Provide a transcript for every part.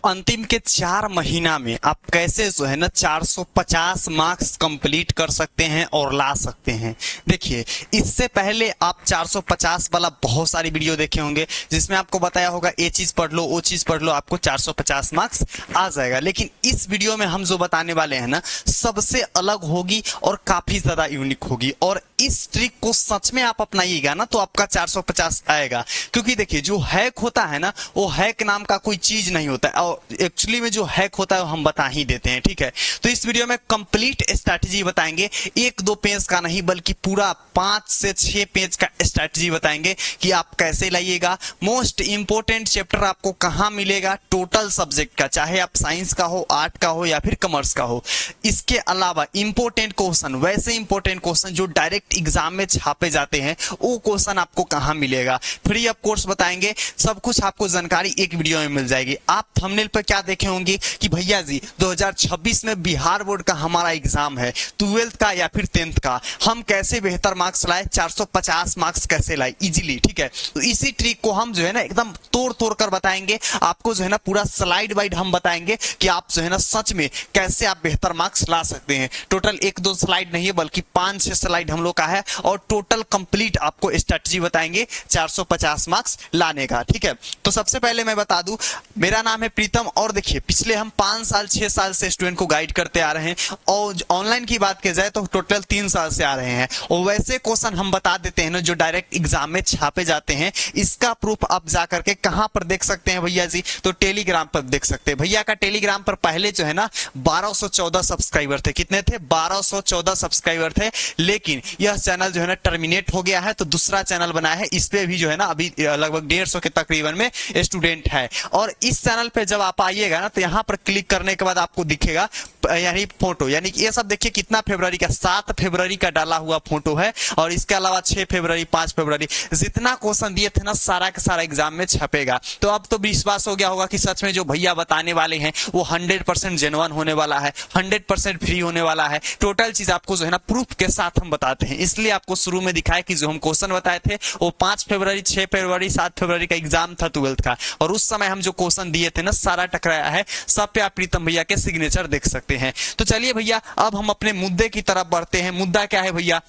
अंतिम के 4 महीना में आप कैसे जो है ना 450 मार्क्स कंप्लीट कर सकते हैं और ला सकते हैं। देखिए, इससे पहले आप 450 वाला बहुत सारी वीडियो देखे होंगे जिसमें आपको बताया होगा ये चीज पढ़ लो, वो चीज पढ़ लो, आपको 450 मार्क्स आ जाएगा। लेकिन इस वीडियो में हम जो बताने वाले हैं ना सबसे अलग होगी और काफी ज्यादा यूनिक होगी, और इस ट्रिक को सच में आप अपनाइएगा ना तो आपका 450 आएगा। क्योंकि देखिए, जो हैक होता है ना वो हैक नाम का कोई चीज नहीं होता है, और एक्चुअली में जो हैक होता है वो हम बता ही देते हैं। ठीक है, तो इस वीडियो में कंप्लीट स्ट्रैटेजी बताएंगे, 1-2 पेज का नहीं बल्कि पूरा 5 से 6 पेज का स्ट्रैटेजी बताएंगे कि आप कैसे लाइएगा। मोस्ट इंपोर्टेंट चैप्टर आपको कहां मिलेगा, टोटल सब्जेक्ट का, चाहे आप साइंस का हो, आर्ट का हो या फिर कॉमर्स का हो। इसके अलावा इंपोर्टेंट क्वेश्चन, वैसे इंपोर्टेंट क्वेश्चन जो डायरेक्ट एग्जाम में छापे जाते हैं, वो क्वेश्चन आपको कहां मिलेगा। फ्री ऑफ कोर्स बताएंगे, सब कुछ आपको जानकारी एक वीडियो में मिल जाएगी। आप थंबनेल पर क्या देखे होंगे कि भैया जी 2026 में बिहार बोर्ड का हमारा एग्जाम है, 12th का या फिर 10th का, हम कैसे बेहतर मार्क्स लाए, 450 मार्क्स कैसे लाए इजीली। ठीक है, तो इसी ट्रिक को हम जो है ना एकदम तोड़ तोड़ कर बताएंगे आपको, जो है ना पूरा स्लाइड वाइड हम बताएंगे कि आप जो है ना सच में कैसे आप बेहतर मार्क्स ला सकते हैं। टोटल 1-2 स्लाइड नहीं है बल्कि 5-6 स्लाइड हम लोग का है, और टोटल कंप्लीट आपको स्ट्रेटजी बताएंगे 450 मार्क्स लाने का। ठीक है, तो सबसे पहले मैं बता दूं, मेरा नाम है प्रीतम, और देखिए पिछले हम 5 साल 6 साल से स्टूडेंट को गाइड करते आ रहे हैं, और ऑनलाइन की बात की जाए तो टोटल 3 साल से आ रहे हैं, और वैसे क्वेश्चन हम बता देते हैं ना जो डायरेक्ट एग्जाम में छापे जाते हैं। इसका प्रूफ आप जाकर के कहां पर देख सकते हैं भैया जी, तो टेलीग्राम पर देख सकते हैं। भैया का टेलीग्राम पर पहले जो है ना 1214 सब्सक्राइबर थे। कितने थे? 1214 सब्सक्राइबर थे, लेकिन यह चैनल जो है ना टर्मिनेट हो गया है, तो दूसरा चैनल बना है। इस पे भी जो है ना अभी लगभग 150 के तकरीबन में स्टूडेंट है, और इस चैनल पे जब आप आइएगा ना तो यहाँ पर क्लिक करने के बाद आपको दिखेगा यानी फोटो, यानी कि ये सब देखिए कितना फरवरी का, 7 फरवरी का डाला हुआ फोटो है, और इसके अलावा 6 फरवरी 5 फरवरी जितना क्वेश्चन दिए थे ना सारा का सारा एग्जाम में छपेगा। तो अब तो विश्वास हो गया होगा कि सच में जो भैया बताने वाले हैं वो 100% जेन्युइन होने वाला है, 100% फ्री होने वाला है। टोटल चीज आपको जो है ना प्रूफ के साथ हम बताते हैं, इसलिए आपको शुरू में दिखाया कि जो हम क्वेश्चन बताए थे वो 5 फरवरी 6 फरवरी 7 फरवरी का एग्जाम था 12th का, और उस समय हम जो क्वेश्चन दिए थे ना सारा टकराया है। सब पे आप प्रीतम भैया के सिग्नेचर देख सकते हैं। तो चलिए भैया अब हम अपने मुद्दे की तरफ बढ़ते हैं। मुद्दा क्या है भैया?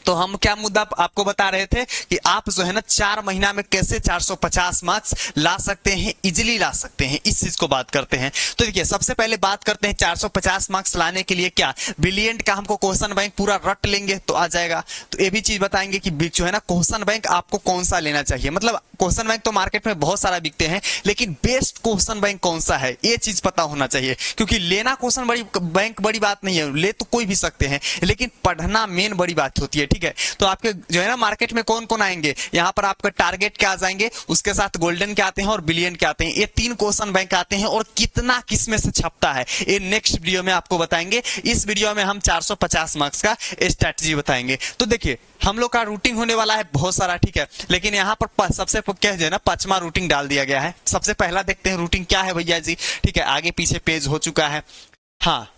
तो हम क्या मुद्दा आपको बता रहे थे कि आप जो है ना 4 महीना में कैसे 450 मार्क्स ला सकते हैं, इजीली ला सकते हैं, इस चीज को बात करते हैं। तो देखिए सबसे पहले बात करते हैं 450 मार्क्स लाने के लिए क्या ब्रिलियंट का हमको क्वेश्चन बैंक पूरा रट लेंगे तो आ जाएगा। तो ये भी चीज बताएंगे कि जो है ना क्वेश्चन बैंक आपको कौन सा लेना चाहिए। मतलब क्वेश्चन बैंक तो मार्केट में बहुत सारा बिकते हैं, लेकिन बेस्ट क्वेश्चन बैंक कौन सा है ये चीज पता होना चाहिए। क्योंकि लेना क्वेश्चन बैंक बड़ी बात नहीं है, ले तो कोई भी सकते हैं, लेकिन पढ़ना मेन बड़ी बात होती है। ठीक है, तो आपके जो है ना मार्केट में कौन कौन आएंगे, यहाँ पर आपका टारगेट क्या आ जाएंगे, उसके साथ गोल्डन के आते हैं और बिलियन के आते हैं। ये 3 क्वेश्चन बैंक आते हैं, और कितना किस में से छपता है ये नेक्स्ट वीडियो में आपको बताएंगे। इस वीडियो में हम 450 मार्क्स का स्ट्रैटेजी बताएंगे। तो देखिए हम लोग का रूटिंग होने वाला है बहुत सारा, ठीक है, लेकिन यहाँ पर सबसे क्या है ना 5वां रूटिंग डाल दिया गया है। सबसे पहला देखते हैं रूटिंग क्या है भैया जी। ठीक है, आगे पीछे पेज हो चुका है। हाँ,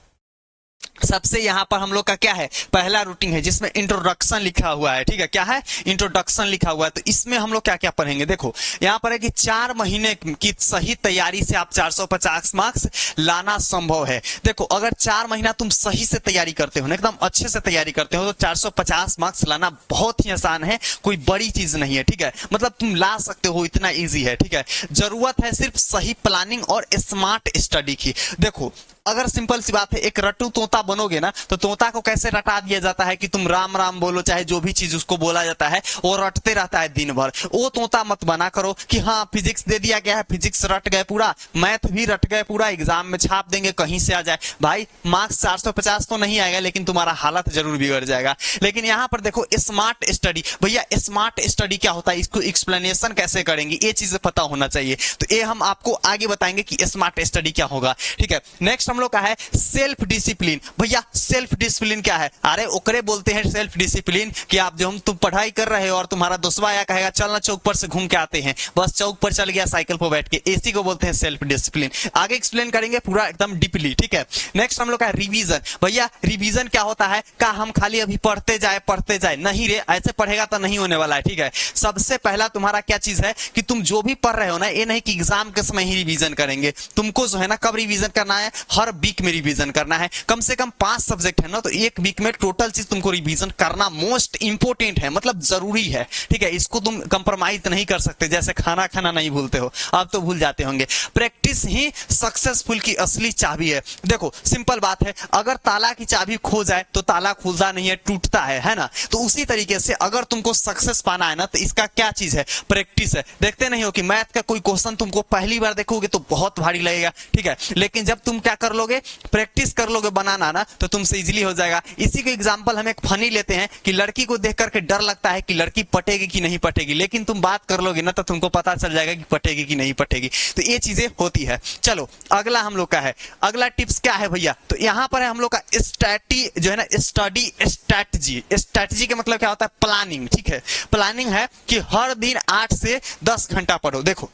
सबसे यहाँ पर हम लोग का क्या है, पहला रूटिंग है जिसमें इंट्रोडक्शन लिखा हुआ है। ठीक है, क्या है, इंट्रोडक्शन लिखा हुआ है। तो इसमें हम लोग क्या क्या पढ़ेंगे, देखो यहाँ पर है कि 4 महीने की सही तैयारी से आप 450 मार्क्स लाना संभव है। देखो अगर 4 महीना तुम सही से तैयारी करते हो ना, एकदम अच्छे से तैयारी करते हो, तो 450 मार्क्स लाना बहुत ही आसान है, कोई बड़ी चीज नहीं है। ठीक है, मतलब तुम ला सकते हो, इतना ईजी है। ठीक है, जरूरत है सिर्फ सही प्लानिंग और स्मार्ट स्टडी की। देखो अगर सिंपल सी बात है, एक रट्टू तोता बनोगे ना तो तोता को कैसे रटा दिया जाता है कि तुम राम राम बोलो, चाहे जो भी चीज उसको बोला जाता है वो रटते रहता है दिन भर। वो तोता मत बना करो कि हाँ फिजिक्स दे दिया गया है, फिजिक्स रट गए पूरा, मैथ भी रट गए पूरा, एग्जाम में छाप देंगे कहीं से आ जाए। भाई मार्क्स 450 तो नहीं आएगा, लेकिन तुम्हारा हालत जरूर बिगड़ जाएगा। लेकिन यहाँ पर देखो स्मार्ट स्टडी, भैया स्मार्ट स्टडी क्या होता है, इसको एक्सप्लेनेशन कैसे करेंगे ये चीज पता होना चाहिए। तो ये हम आपको आगे बताएंगे कि स्मार्ट स्टडी क्या होगा। ठीक है, नेक्स्ट हम लोग का है सेल्फ डिसिप्लिन। भैया सेल्फ डिसिप्लिन क्या है? अरे ओकरे बोलते हैं सेल्फ डिसिप्लिन कि आप जो तुम पढ़ाई कर रहे हो और तुम्हारा दोस्तवा आया कहेगा चलना चौक पर से घूम के आते हैं, बस चौक पर चल गया साइकिल पर बैठ के, इसी को बोलते हैं सेल्फ डिसिप्लिन। आगे एक्सप्लेन करेंगे पूरा एकदम डीपली, ठीक है। नेक्स्ट हम लोग का रिवीजन। भैया रिवीजन क्या होता है? का हम खाली अभी पढ़ते जाए, नहीं रे, ऐसे पढ़ेगा तो नहीं होने वाला है, ठीक है। सबसे पहला तुम्हारा क्या चीज है कि तुम जो भी पढ़ रहे हो ना, ये नहीं कि एग्जाम के समय ही रिवीजन करेंगे, तुमको जो है ना कब रिवीजन करना है? हर वीक में रिवीजन करना है। कम से कम 5 सब्जेक्ट है ना, तो एक वीक में टोटल चीज तुमको रिवीजन करना मोस्ट इंपोर्टेंट है, मतलब जरूरी है, ठीक है। इसको तुम कंप्रोमाइज नहीं कर सकते, जैसे खाना खाना नहीं भूलते हो, अब तो भूल जाते होंगे। प्रैक्टिस ही सक्सेसफुल की असली चाबी है। देखो सिंपल बात है, अगर ताला की चाबी खो जाए तो ताला खुलता नहीं है, टूटता है ना। तो उसी तरीके से अगर तुमको सक्सेस पाना है ना, तो इसका क्या चीज है? प्रैक्टिस है। देखते नहीं हो कि मैथ का कोई क्वेश्चन तुमको पहली बार देखोगे तो बहुत भारी लगेगा, ठीक है, लेकिन जब तुम क्या कर लोगे, प्रैक्टिस कर लोगे बनाना ना, तो तुमसे इजीली हो जाएगा। इसी को एग्जांपल हम एक फनी लेते हैं कि लड़की को देख करके डर लगता है कि लड़की पटेगी कि नहीं पटेगी, लेकिन तुम बात कर लोगे ना तो तुमको पता चल जाएगा कि पटेगी कि नहीं पटेगी। तो ये चीजें होती है। चलो अगला हम लोग का है, अगला टिप्स क्या है भैया? तो यहां पर है हम लोग का स्ट्रैटी जो है ना, स्टडी स्ट्रैटेजी। स्ट्रैटेजी का मतलब क्या होता है? प्लानिंग, ठीक है। प्लानिंग है कि हर दिन 8 से 10 घंटा पढ़ो। देखो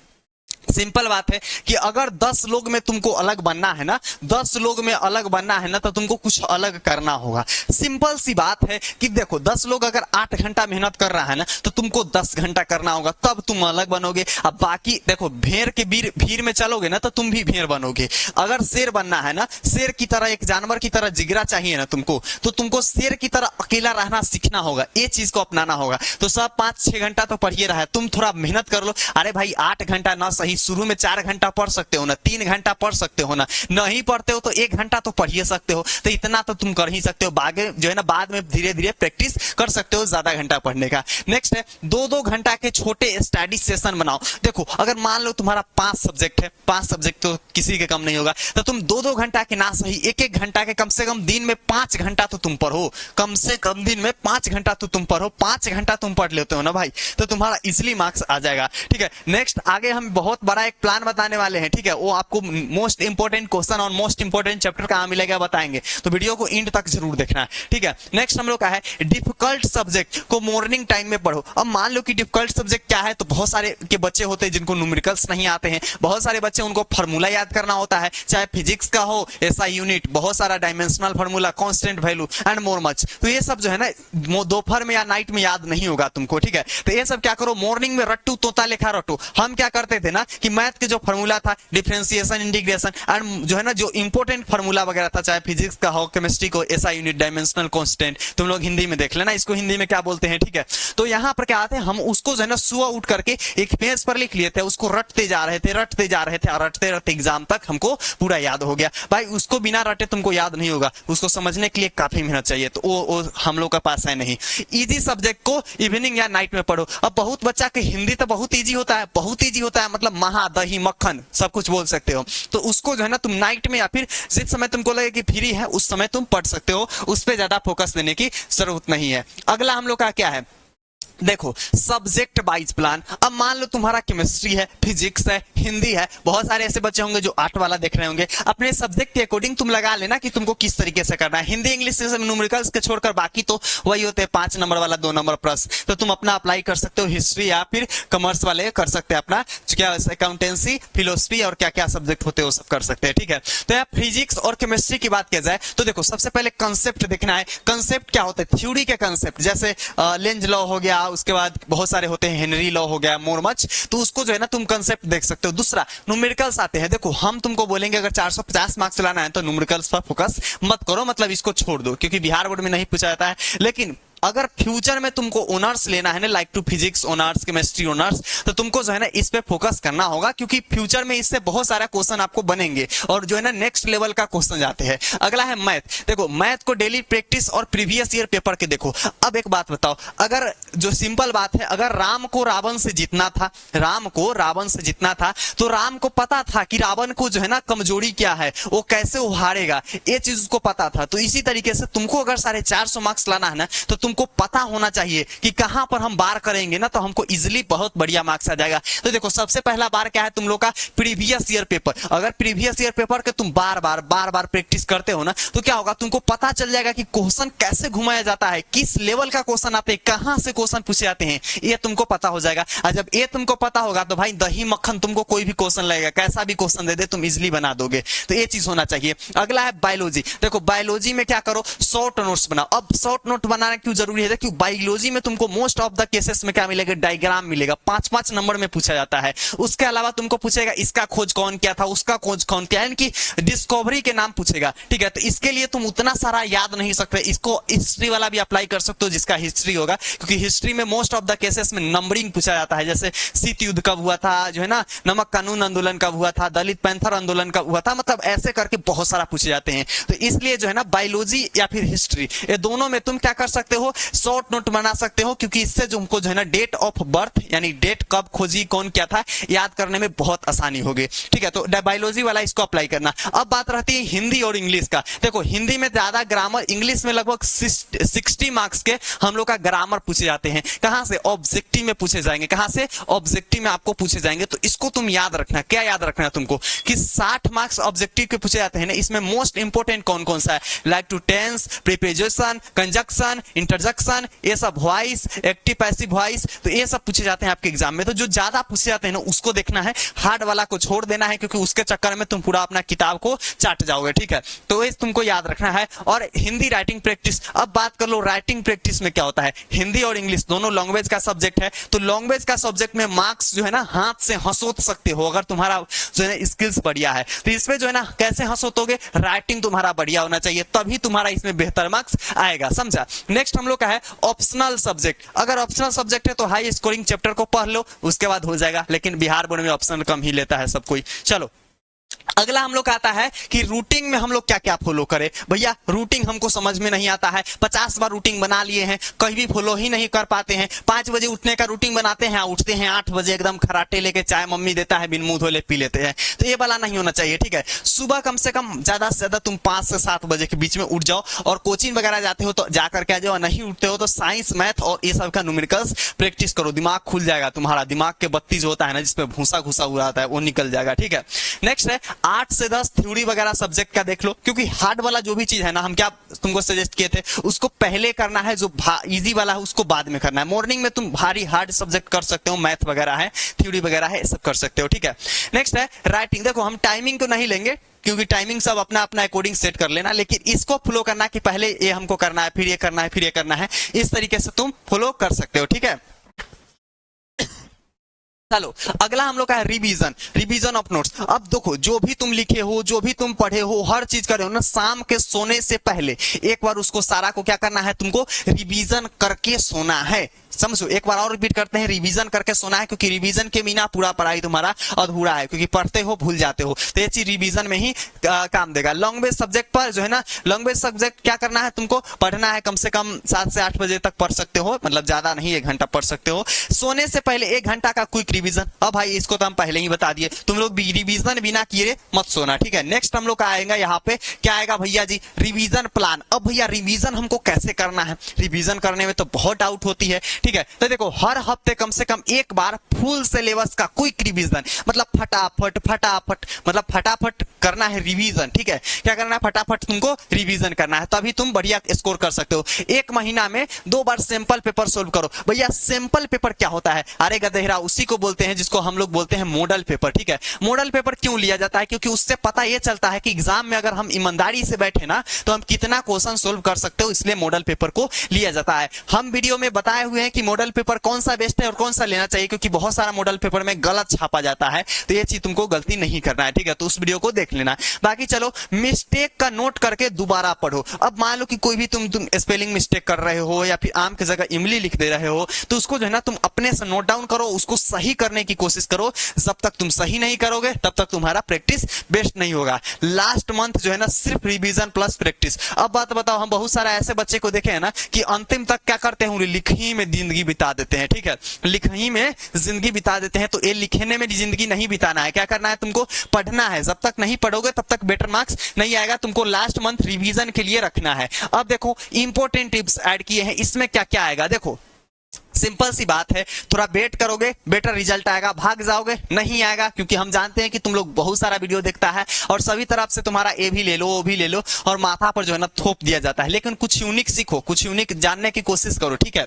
सिंपल बात है कि अगर 10 लोग में तुमको अलग बनना है ना, 10 लोग में अलग बनना है ना, तो तुमको कुछ अलग करना होगा। सिंपल सी बात है कि देखो 10 लोग अगर 8 घंटा मेहनत कर रहा है ना, तो तुमको 10 घंटा करना होगा, तब तुम अलग बनोगे। अब बाकी देखो भेड़ के भीड़ में चलोगे ना, तो तुम भी भेड़ बनोगे। अगर शेर बनना है ना, शेर की तरह, एक जानवर की तरह जिगरा चाहिए ना तुमको, तो तुमको शेर की तरह अकेला रहना सीखना होगा, ये चीज को अपनाना होगा। तो सब 5-6 घंटा तो पढ़िए रहा है, तुम थोड़ा मेहनत कर लो। अरे भाई 8 घंटा ना सही, शुरू में 4 घंटा पढ़ सकते हो ना, 3 घंटा पढ़ सकते हो ना, नहीं पढ़ते हो तो 1 घंटा तो पढ़ ही सकते हो, तो इतना तो तुम कर ही सकते हो। बागे जो है ना बाद में धीरे धीरे प्रैक्टिस कर सकते हो ज्यादा घंटा पढ़ने का। नेक्स्ट है 2-2 घंटा के छोटे स्टडी सेशन बनाओ। देखो अगर मान लो तुम्हारा 5 सब्जेक्ट है, 5 सब्जेक्ट तो किसी के कम नहीं होगा, तो तुम 2-2 घंटा के ना सही 1-1 घंटा के कम से कम दिन में 5 घंटा तो तुम पढ़ो, कम से कम दिन में 5 घंटा तो तुम पढ़ो। 5 घंटा तुम पढ़ लेते हो ना भाई, तो तुम्हारा इजिली मार्क्स आ जाएगा, ठीक है। नेक्स्ट आगे हम बहुत बड़ा एक प्लान बताने वाले हैं, ठीक है। वो आपको मोस्ट इंपोर्टेंट क्वेश्चन और मोस्ट इंपोर्टेंट चैप्टर कहां मिलेगा बताएंगे, तो वीडियो को एंड तक जरूर देखना है, ठीक है। नेक्स्ट हम लोग का है डिफिकल्ट सब्जेक्ट को मॉर्निंग टाइम में पढ़ो। अब मान लो कि डिफिकल्ट सब्जेक्ट क्या है, तो बहुत सारे के बच्चे होते हैं जिनको न्यूमेरिकल्स नहीं आते हैं, बहुत सारे बच्चे उनको फार्मूला याद करना होता है, चाहे फिजिक्स का हो, एसआई यूनिट, बहुत सारा dimensional formula, constant value and more much. तो ये सब जो है ना दोपहर में या नाइट में याद नहीं होगा तुमको, ठीक है। तो ये सब क्या करो, मॉर्निंग में रट्टू तोता लेखा रटो। हम क्या करते थे ना कि मैथ के जो फार्मूला था, डिफरेंशिएशन, इंटीग्रेशन एंड जो है ना जो इंपोर्टेंट फार्मूला वगैरह था, चाहे फिजिक्स का हो, केमिस्ट्री को, एसआई यूनिट, डायमेंशनल कांस्टेंट, तुम लोग हिंदी में देख लेना इसको हिंदी में क्या बोलते हैं, ठीक है। तो यहाँ पर क्या आते हैं, हम उसको जो है ना सुबह उठ करके एक पेज पर लिख लिए थे, उसको रटते जा रहे थे और रटते रटते एग्जाम तक हमको पूरा याद हो गया। भाई उसको बिना रटे तुमको याद नहीं होगा, उसको समझने के लिए काफी मेहनत चाहिए, तो वो हम लोग का पास है नहीं। इजी सब्जेक्ट को इवनिंग या नाइट में पढ़ो। अब बहुत बच्चा के हिंदी तो बहुत ईजी होता है, बहुत ईजी होता है, मतलब महा, दही, मक्खन सब कुछ बोल सकते हो, तो उसको जो है ना तुम नाइट में या फिर जिस समय तुमको लगे कि फ्री है उस समय तुम पढ़ सकते हो, उस पर ज्यादा फोकस देने की जरूरत नहीं है। अगला हम लोग का क्या है, देखो सब्जेक्ट वाइज प्लान। अब मान लो तुम्हारा केमिस्ट्री है, फिजिक्स है, हिंदी है, बहुत सारे ऐसे बच्चे होंगे जो 8 वाला देख रहे होंगे, अपने सब्जेक्ट के अकॉर्डिंग तुम लगा लेना कि तुमको किस तरीके से करना है। हिंदी इंग्लिश न्यूमेरिकल्स के छोड़कर बाकी तो वही होते हैं 5 नंबर वाला 2 नंबर प्रश्न, तो तुम अपना अप्लाई कर सकते हो। हिस्ट्री या फिर कॉमर्स वाले कर सकते हैं अपना, क्या अकाउंटेंसी, फिलोसफी और क्या क्या सब्जेक्ट होते हैं वो सब कर सकते हैं, ठीक है। तो यहाँ फिजिक्स और केमिस्ट्री की बात किया जाए तो देखो सबसे पहले कंसेप्ट देखना है। कंसेप्ट क्या होता है, थ्योरी के कंसेप्ट, जैसे लेंज लॉ हो गया, उसके बाद बहुत सारे होते हैं, हेनरी लॉ हो गया, मोर मच, तो उसको जो है ना तुम कंसेप्ट देख सकते हो। दूसरा न्यूमेरिकल्स आते हैं। देखो हम तुमको बोलेंगे अगर 450 मार्क्स लाना है तो न्यूमेरिकल्स पर फोकस मत करो, मतलब इसको छोड़ दो, क्योंकि बिहार बोर्ड में नहीं पूछा जाता है। लेकिन अगर फ्यूचर में तुमको ऑनर्स लेना है ना, like to physics honours, chemistry honours, तो तुमको जो है ना इस पे फोकस करना होगा, क्योंकि फ्यूचर में इससे बहुत सारा क्वेश्चन आपको बनेंगे और जो है ना नेक्स्ट लेवल का क्वेश्चन जाते हैं। अगला है मैथ। देखो मैथ को डेली प्रैक्टिस और प्रीवियस ईयर पेपर के देखो। अब एक बात बताओ, अगर जो सिंपल बात है, अगर राम को रावण से जीतना था, राम को रावण से जीतना था, तो राम को पता था कि रावण को जो है ना कमजोरी क्या है, वो कैसे वो हारेगा, ये चीज उसको पता था। तो इसी तरीके से तुमको अगर 450 मार्क्स लाना है ना, तो तुमको पता होना चाहिए कि कहां पर हम बार करेंगे ना तो हमको इजीली बहुत बढ़िया मार्क्स आ जाएगा। तो देखो सबसे पहला बार क्या है तुम लोग का प्रीवियस ईयर पेपर। अगर प्रीवियस ईयर पेपर के तुम बार बार प्रैक्टिस करते हो ना तो क्या होगा, तुमको पता चल जाएगा कि क्वेश्चन कैसे घुमाया जाता है, किस लेवल का क्वेश्चन आते हैं, कहां से क्वेश्चन पूछे जाते हैं, ये तुमको पता हो जाएगा। और जब ये तुमको पता होगा तो भाई दही मक्खन तुमको कोई भी क्वेश्चन लगेगा, कैसा भी क्वेश्चन दे दे तुम इजीली बना दोगे। तो ये चीज होना चाहिए। अगला है बायोलॉजी। देखो बायोलॉजी में क्या करो, शॉर्ट नोट्स बनाओ। अब शॉर्ट नोट बनाना क्यों जरूरी है, क्योंकि बायोलॉजी में तुमको मोस्ट ऑफ द केसेस में क्या मिलेगा, डायग्राम मिलेगा। 5-5 नंबर में पूछा जाता है। उसके अलावा तुमको पूछेगा इसका खोज कौन किया था, उसका खोज कौन किया, यानी कि डिस्कवरी के नाम पूछेगा। ठीक है, तो इसके लिए तुम उतना सारा याद नहीं सकते। इसको हिस्ट्री वाला भी अप्लाई कर सकते हो जिसका हिस्ट्री होगा, क्योंकि हिस्ट्री में मोस्ट ऑफ द केसेस में नंबरिंग पूछा जाता है। जैसे शीत युद्ध कब हुआ था, जो है ना नमक कानून आंदोलन कब हुआ था, दलित पैंथर आंदोलन कब हुआ था, मतलब ऐसे करके बहुत सारा पूछे जाते हैं। तो इसलिए जो है ना बायोलॉजी या फिर हिस्ट्री, ये दोनों में तुम क्या कर सकते हो, शॉर्ट नोट बना सकते हो, क्योंकि इससे तुमको जो है ना डेट ऑफ बर्थ यानी डेट कब खोजी, कौन क्या था, याद करने में बहुत आसानी होगी। ठीक है, तो बायोलॉजी वाला इसको अप्लाई करना। अब बात रहती है हिंदी और इंग्लिश का। देखो हिंदी में ज्यादा ग्रामर, इंग्लिश में लगभग 60 मार्क्स के हम लोग का ग्रामर पूछे जाते हैं। कहां से, ऑब्जेक्टिव में पूछे जाएंगे। कहां से, ऑब्जेक्टिव में आपको पूछे जाएंगे। तो इसको तुम याद रखना। क्या याद रखना है तुमको, कि 60 मार्क्स ऑब्जेक्टिव के पूछे जाते हैं ना, इसमें मोस्ट इंपोर्टेंट कौन कौन सा है, like to tense, preposition, conjunction, interjection, ये सब, वॉइस, एक्टिव पैसिव वॉइस, तो ये सब पूछे जाते हैं आपके एग्जाम में। तो जो ज्यादा पूछे जाते हैं ना उसको देखना है, हार्ड वाला को छोड़ देना है, क्योंकि उसके चक्कर में तुम पूरा अपना किताब को चाट जाओगे। ठीक है, तो ये तुमको याद रखना है। और हिंदी राइटिंग प्रैक्टिस। अब बात कर लो राइटिंग प्रैक्टिस में क्या होता है। हिंदी और इंग्लिश दोनों लैंग्वेज का सब्जेक्ट है, तो लैंग्वेज का सब्जेक्ट में मार्क्स जो है ना हाथ से हंसोत सकते हो, अगर तुम्हारा जो है स्किल्स बढ़िया है। तो इसमें जो है ना कैसे हंसोतोगे, राइटिंग तुम्हारा बढ़िया होना चाहिए, तभी तुम्हारा इसमें बेहतर मार्क्स आएगा। समझा। नेक्स्ट हम लोग का है ऑप्शनल सब्जेक्ट। अगर ऑप्शनल सब्जेक्ट है तो हाई स्कोरिंग चैप्टर को पढ़ लो, उसके बाद हो जाएगा। लेकिन बिहार बोर्ड में ऑप्शनल कम ही लेता है सब कोई। चलो अगला हम लोग आता है कि रूटिंग में हम लोग क्या क्या फॉलो करें। भैया रूटिंग हमको समझ में नहीं आता है, 50 बार रूटिंग बना लिए हैं, कहीं भी फॉलो ही नहीं कर पाते हैं। 5 बजे उठने का रूटिंग बनाते हैं, उठते हैं 8 बजे एकदम खराटे लेके, चाय मम्मी देता है बिन मुंह धोले पी लेते हैं। तो ये वाला नहीं होना चाहिए। ठीक है, सुबह कम से कम ज्यादा से ज्यादा तुम 5 से 7 बजे के बीच में उठ जाओ, और कोचिंग वगैरह जाते हो तो जाकर के आ जाओ। नहीं उठते हो तो साइंस, मैथ और ये सब का न्यूमेरिकल्स प्रैक्टिस करो, दिमाग खुल जाएगा तुम्हारा। दिमाग के बत्ती जो होता है ना जिसपे भूसा घुसा हुआ आता है वो निकल जाएगा। ठीक है, नेक्स्ट है 8 से 10 थ्योरी वगैरह सब्जेक्ट का देख लो, क्योंकि हार्ड वाला जो भी चीज है ना हम क्या तुमको सजेस्ट किए थे उसको पहले करना है, जो इजी वाला है उसको बाद में करना है। मॉर्निंग में तुम भारी हार्ड सब्जेक्ट कर सकते हो, मैथ वगैरह है, थ्योरी वगैरह है, सब कर सकते हो। ठीक है, नेक्स्ट है राइटिंग। देखो हम टाइमिंग तो नहीं लेंगे, क्योंकि टाइमिंग सब अपना अपना अकॉर्डिंग सेट कर लेना, लेकिन इसको फॉलो करना कि पहले ये हमको करना है, फिर ये करना है, फिर ये करना है, इस तरीके से तुम फॉलो कर सकते हो। ठीक है, चलो अगला हम लोग का है रिवीजन ऑफ नोट्स। अब देखो जो भी तुम लिखे हो, जो भी तुम पढ़े हो, हर चीज करे हो ना, शाम के सोने से पहले एक बार उसको सारा को क्या करना है, तुमको रिवीजन करके सोना है। समझो, एक बार और रिपीट करते हैं, रिवीजन करके सोना है, क्योंकि रिवीजन के बिना पूरा पढ़ाई तुम्हारा अधूरा है, क्योंकि पढ़ते हो भूल जाते हो। तो ये चीज रिवीजन में ही काम देगा। लैंग्वेज सब्जेक्ट पर जो है ना, लैंग्वेज सब्जेक्ट क्या करना है, तुमको पढ़ना है, कम से कम 7 से 8 बजे तक पढ़ सकते हो, मतलब ज्यादा नहीं, 1 घंटा पढ़ सकते हो। सोने से पहले 1 घंटा का क्विक रिवीजन। अब भाई इसको तो हम पहले ही बता दिए, तुम लोग भी रिवीजन बिना किए मत सोना। ठीक है, नेक्स्ट हम लोग का आएगा यहाँ पे, क्या आएगा भैया जी, रिवीजन प्लान। अब भैया रिवीजन हमको कैसे करना है, रिवीजन करने में तो बहुत डाउट होती है। ठीक है, तो देखो हर हफ्ते कम से कम एक बार फुल सिलेबस का क्विक रिवीजन, मतलब फटाफट मतलब फटाफट करना है रिवीजन। ठीक है, क्या करना है, फटाफट तुमको रिवीजन करना है, तभी तुम बढ़िया स्कोर कर सकते हो। 1 महीना में 2 बार सैंपल पेपर सोल्व करो। भैया सैंपल पेपर क्या होता है, अरे गधेरा उसी को बोलते हैं जिसको हम लोग बोलते हैं मॉडल पेपर। ठीक है, मॉडल पेपर क्यों लिया जाता है, क्योंकि उससे पता यह चलता है कि एग्जाम में अगर हम ईमानदारी से बैठे ना तो हम कितना क्वेश्चन सोल्व कर सकते हो, इसलिए मॉडल पेपर को लिया जाता है। हम वीडियो में बताए हुए हैं कि मॉडल पेपर कौन सा बेस्ट है और कौन सा लेना चाहिए, क्योंकि बहुत सारा मॉडल पेपर में गलत छापा जाता है, तो ये चीज तुमको गलती नहीं करना है। ठीक है, तो उस वीडियो को देख लेना। बाकी चलो मिस्टेक का नोट करके दोबारा पढ़ो। अब मान लो कि कोई भी तुम स्पेलिंग मिस्टेक कर रहे हो या फिर आम की जगह इमली लिख दे रहे हो, तो उसको जो है ना तुम अपने से नोट डाउन करो, उसको सही करने की कोशिश करो। जब तक तुम सही नहीं करोगे तब तक तुम्हारा प्रैक्टिस बेस्ट नहीं होगा। लास्ट मंथ जो है ना सिर्फ रिवीजन प्लस प्रैक्टिस। अब बात बताओ, हम बहुत सारा ऐसे बच्चे को देखे हैं ना कि अंतिम तक क्या करते हैं, लिखही में जिंदगी बिता देते हैं। ठीक है, लिखही में जिंदगी बिता देते हैं, तो ये लिखने में जिंदगी नहीं बिताना है, क्या करना है, तुमको पढ़ना है। जब तक नहीं पढ़ोगे तब तक बेटर मार्क्स नहीं आएगा, तुमको लास्ट मंथ रिवीजन के लिए रखना है। अब देखो इंपॉर्टेंट टिप्स ऐड किए हैं, इसमें क्या क्या आएगा, देखो सिंपल सी बात है, थोड़ा वेट करोगे बेटर रिजल्ट आएगा, भाग जाओगे नहीं आएगा, क्योंकि हम जानते हैं कि तुम लोग बहुत सारा वीडियो देखता है और सभी तरफ से तुम्हारा ए भी ले लो वो भी ले लो और माथा पर जो है ना थोप दिया जाता है। लेकिन कुछ यूनिक सीखो, कुछ यूनिक जानने की कोशिश करो, ठीक है।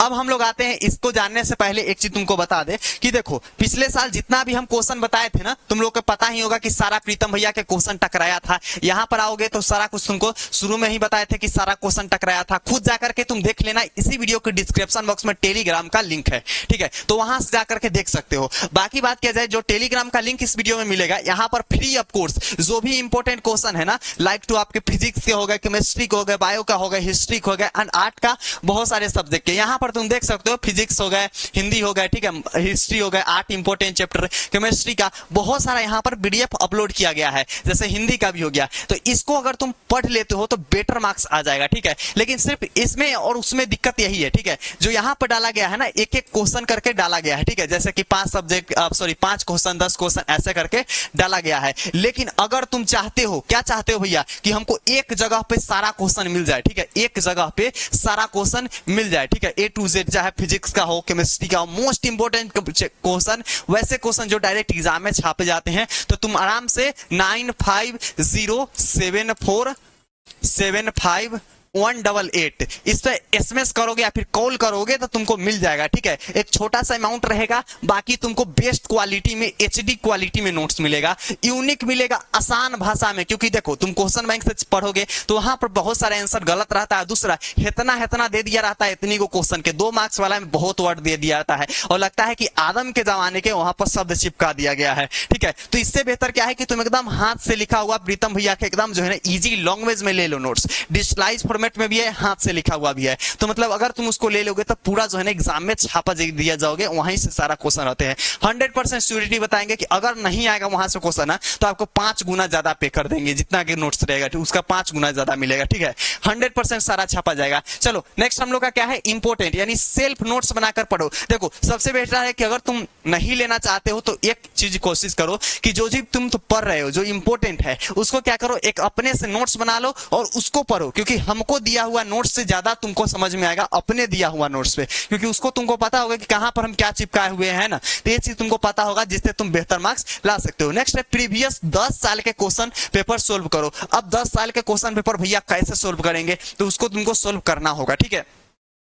अब हम लोग आते हैं, इसको जानने से पहले एक चीज तुमको बता दे कि देखो पिछले साल जितना भी हम क्वेश्चन बताए थे ना, तुम लोग को पता ही होगा कि सारा प्रीतम भैया के क्वेश्चन टकराया था। यहाँ पर आओगे तो सारा कुछ तुमको शुरू में ही बताए थे कि सारा क्वेश्चन टकराया था, खुद जाकर के तुम देख लेना, इसी वीडियो के डिस्क्रिप्शन बॉक्स में टेलीग्राम का लिंक है, ठीक है, तो वहां से जाकर के देख सकते हो। बाकी बात किया जाए, जो टेलीग्राम का लिंक इस वीडियो में मिलेगा, यहां पर फ्री ऑफ कोर्स जो भी इंपॉर्टेंट क्वेश्चन है ना, लाइक टू आपके फिजिक्स के हो गए, केमिस्ट्री के हो गए, बायो का हो गए, हिस्ट्री हो गए एंड आर्ट का, बहुत सारे सब्जेक्ट के यहां पर तुम देख सकते हो। फिजिक्स हो गए, हिंदी हो गए, ठीक है, हिस्ट्री हो गए, आर्ट इंपॉर्टेंट चैप्टर, केमिस्ट्री का बहुत सारा यहां पर पीडीएफ अपलोड किया गया है, जैसे हिंदी का भी हो गया। तो इसको अगर तुम पढ़ लेते हो तो बेटर मार्क्स आ जाएगा, ठीक है। लेकिन सिर्फ इसमें और उसमें दिक्कत यही है, ठीक है, जो यहां पर डाला गया है ना, एक एक क्वेश्चन करके डाला गया है, ठीक है, जैसे कि 5 सब्जेक्ट सॉरी 5 क्वेश्चन 10 क्वेश्चन ऐसे करके डाला गया है। लेकिन अगर तुम चाहते हो, क्या चाहते हो भैया, कि हमको एक जगह पे सारा क्वेश्चन मिल जाए, ठीक है, एक जगह पे सारा क्वेश्चन मिल जाए, ठीक है, ए टू जेड, चाहे फिजिक्स का हो, केमिस्ट्री का हो, मोस्ट इंपोर्टेंट क्वेश्चन, वैसे क्वेश्चन जो डायरेक्ट एग्जाम में छापे जाते हैं, तो तुम आराम से 9507475188 इस पे एसएमएस करोगे या फिर कॉल करोगे तो तुमको मिल जाएगा, ठीक है। एक छोटा सा अमाउंट रहेगा, बाकी तुमको बेस्ट क्वालिटी में, एचडी क्वालिटी में नोट्स मिलेगा, यूनिक मिलेगा, आसान भाषा में, क्योंकि देखो तुम क्वेश्चन बैंक से पढ़ोगे तो वहां पर बहुत सारे आंसर गलत रहता है, दूसरा इतना दे दिया रहता है, इतनी को क्वेश्चन के 2 मार्क्स वाला में बहुत वर्ड दे दिया जाता है और लगता है कि आदम के जमाने के वहां पर शब्द चिपका दिया गया है, ठीक है। तो इससे बेहतर क्या है कि तुम एकदम हाथ से लिखा हुआ प्रीतम भैया के एकदम जो है ना इजी लैंग्वेज में ले लो नोट्स, डिजिटलाइज फॉर्मेट में भी है, हाथ से लिखा हुआ भी है। तो मतलब अगर तुम उसको ले लोगे तो पूरा जो है ना एग्जाम में छापा दिया जाओगे, वहीं से सारा क्वेश्चन रहते हैं। 100% श्योरिटी बताएंगे कि अगर नहीं आएगा वहां से क्वेश्चन ना, तो आपको 5 गुना ज्यादा पे कर देंगे, जितना के नोट्स रहेगा उसका 5 गुना ज्यादा मिलेगा, ठीक है। 100% सारा छापा जाएगा। चलो नेक्स्ट हम लोग का क्या है, इंपोर्टेंट, यानी सेल्फ नोट्स बनाकर पढ़ो। देखो सबसे बेहतर है कि अगर तुम नहीं लेना चाहते हो तो एक चीज कोशिश करो कि जो चीज तुम तो पढ़ रहे हो, जो इंपोर्टेंट है, उसको क्या करो, एक अपने से नोट्स बना लो और उसको पढ़ो, क्योंकि हमको दिया हुआ नोट्स से ज्यादा तुमको समझ में आएगा अपने दिया हुआ नोट्स पे, क्योंकि उसको तुमको पता होगा कि कहां पर हम क्या चिपकाए हुए हैं ना, तो ये चीज तुमको पता होगा जिससे तुम बेहतर मार्क्स ला सकते हो। नेक्स्ट है प्रीवियस 10 साल के क्वेश्चन पेपर सोल्व करो। अब 10 साल के क्वेश्चन पेपर भैया कैसे सोल्व करेंगे, तो उसको तुमको सोल्व करना होगा, ठीक है।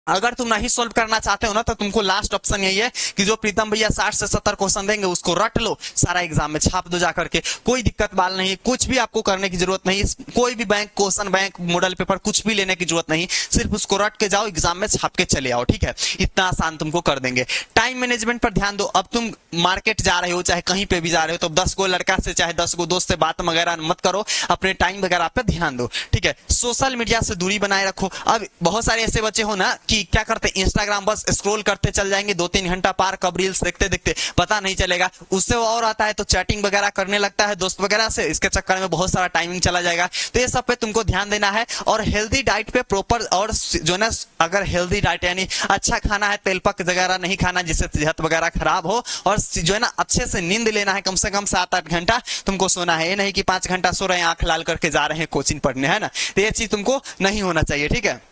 अगर तुम नहीं सोल्व करना चाहते हो ना, तो तुमको लास्ट ऑप्शन यही है कि जो प्रीतम भैया 60 से 70 क्वेश्चन देंगे उसको रट लो, सारा एग्जाम में छाप दो जाकर के, कोई दिक्कत बाल नहीं, कुछ भी आपको करने की जरूरत नहीं, कोई भी bank question bank model paper कुछ भी लेने की जरूरत नहीं, सिर्फ उसको रट के जाओ, एग्जाम में छाप के चले आओ, ठीक है। इतना आसान तुमको कर देंगे। टाइम मैनेजमेंट पर ध्यान दो। अब तुम मार्केट जा रहे हो, चाहे कहीं पे भी जा रहे हो, तो 10 गो लड़का से चाहे 10 गो दोस्त से बात वगैरह मत करो, अपने टाइम वगैरह पे ध्यान दो, ठीक है। सोशल मीडिया से दूरी बनाए रखो। अब बहुत सारे ऐसे बच्चे हो ना कि क्या करते, इंस्टाग्राम बस स्क्रॉल करते चल जाएंगे, 2-3 घंटा पार, कब रील्स देखते देखते पता नहीं चलेगा। उससे वो और आता है तो चैटिंग वगैरह करने लगता है दोस्त वगैरह से, इसके चक्कर में बहुत सारा टाइमिंग चला जाएगा। तो ये सब पे तुमको ध्यान देना है और हेल्दी डाइट पे प्रॉपर, और जो ना अगर हेल्दी डाइट यानी अच्छा खाना है, तेल पक वगैरह नहीं खाना जिससे सेहत वगैरह खराब हो, और जो है ना अच्छे से नींद लेना है, कम से कम 7-8 घंटा तुमको सोना है। ये नहीं कि 5 घंटा सो रहे हैं, आंख लाल करके जा रहे हैं कोचिंग पढ़ने, है ना, तो ये चीज तुमको नहीं होना चाहिए, ठीक है।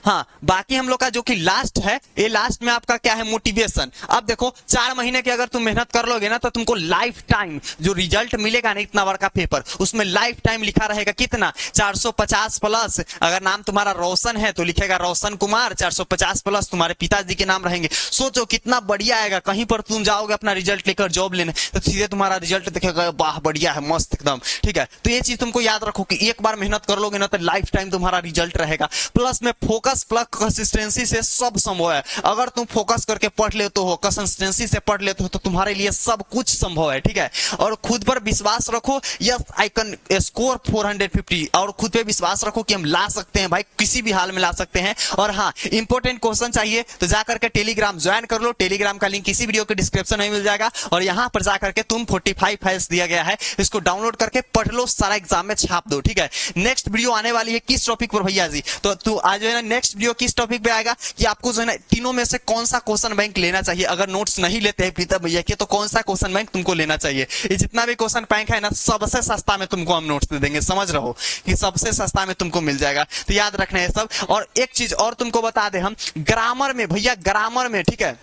हाँ, बाकी हम लोग का जो कि लास्ट है, ये लास्ट में आपका क्या है, मोटिवेशन। अब देखो 4 महीने की अगर तुम मेहनत कर लोगे ना, तो तुमको लाइफ टाइम जो रिजल्ट मिलेगा ना, इतना बड़ा पेपर, उसमें लाइफ टाइम लिखा रहेगा कितना, 450 प्लस। अगर नाम तुम्हारा रोशन है तो लिखेगा रोशन कुमार, 450 प्लस तुम्हारे पिताजी के नाम रहेंगे। सोचो कितना बढ़िया आएगा। कहीं पर तुम जाओगे अपना रिजल्ट लेकर जॉब लेने, तो सीधे तुम्हारा रिजल्ट दिखेगा, वाह बढ़िया है, मस्त एकदम, ठीक है। तो ये चीज तुमको याद रखो कि एक बार मेहनत कर लोगे ना, तो लाइफ टाइम तुम्हारा रिजल्ट रहेगा। प्लस में फोकस प्लस कंसिस्टेंसी से सब संभव है। अगर तुम फोकस करके पढ़ लेते हो, कंसिस्टेंसी से पढ़ लेते हो, तो तुम्हारे लिए सब कुछ संभव है, ठीक है। और खुद पर विश्वास रखो, यस आई कैन स्कोर 450, और खुद पे विश्वास रखो कि हम ला सकते हैं भाई, किसी भी हाल में ला सकते हैं। और हाँ, इंपॉर्टेंट क्वेश्चन चाहिए तो जाकर के टेलीग्राम ज्वाइन कर लो, टेलीग्राम का लिंक इसी वीडियो के डिस्क्रिप्शन में मिल जाएगा, और यहाँ पर जाकर के तुम 45 फाइल्स दिया गया है, इसको डाउनलोड करके पढ़ लो, सारा एग्जाम में छाप दो, ठीक है। नेक्स्ट वीडियो आने वाली है किस टॉपिक पर भैया जी, तो तू आज जो है ना नेक्स्ट वीडियो किस टॉपिक पे आएगा कि आपको जो है ना तीनों में से कौन सा क्वेश्चन बैंक लेना चाहिए। अगर नोट्स नहीं लेते हैं प्रीतम भैया के तो कौन सा क्वेश्चन बैंक तुमको लेना चाहिए। ये जितना भी क्वेश्चन बैंक है ना सबसे सस्ता में तुमको हम नोट्स दे देंगे, समझ रहो कि सबसे सस्ता में तुमको मिल जाएगा। तो याद रखना है सब। और एक चीज और तुमको बता दे हम, ग्रामर में भैया, ग्रामर में ठीक है,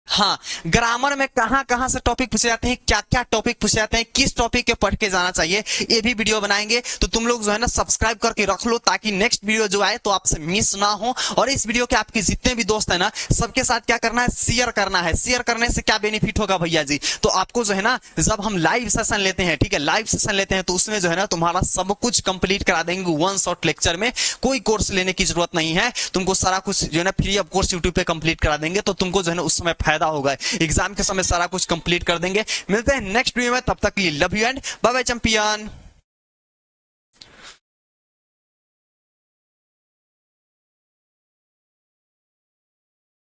हाँ ग्रामर में कहां कहां से टॉपिक पूछे जाते हैं, क्या क्या टॉपिक पूछे जाते हैं, किस टॉपिक के पढ़ के जाना चाहिए, ये भी वीडियो बनाएंगे। तो तुम लोग जो है ना सब्सक्राइब करके रख लो ताकि नेक्स्ट वीडियो जो आए तो आपसे मिस ना हो। और इस वीडियो के आपके जितने भी दोस्त है ना सबके साथ क्या करना है, शेयर करना है। शेयर करने से क्या बेनिफिट होगा भैया जी, तो आपको जो है ना जब हम लाइव सेशन लेते हैं, ठीक है लाइव सेशन लेते हैं तो उसमें जो है ना तुम्हारा सब कुछ कंप्लीट करा देंगे वन शॉट लेक्चर में। कोई कोर्स लेने की जरूरत नहीं है, तुमको सारा कुछ जो है ना फ्री ऑफ कोर्स यूट्यूब पे कंप्लीट करा देंगे। तो तुमको जो है ना उस समय फायदा होगा, एग्जाम के समय सारा कुछ कंप्लीट कर देंगे। मिलते हैं नेक्स्ट वीडियो में, तब तक के लिए love you and bye bye champion.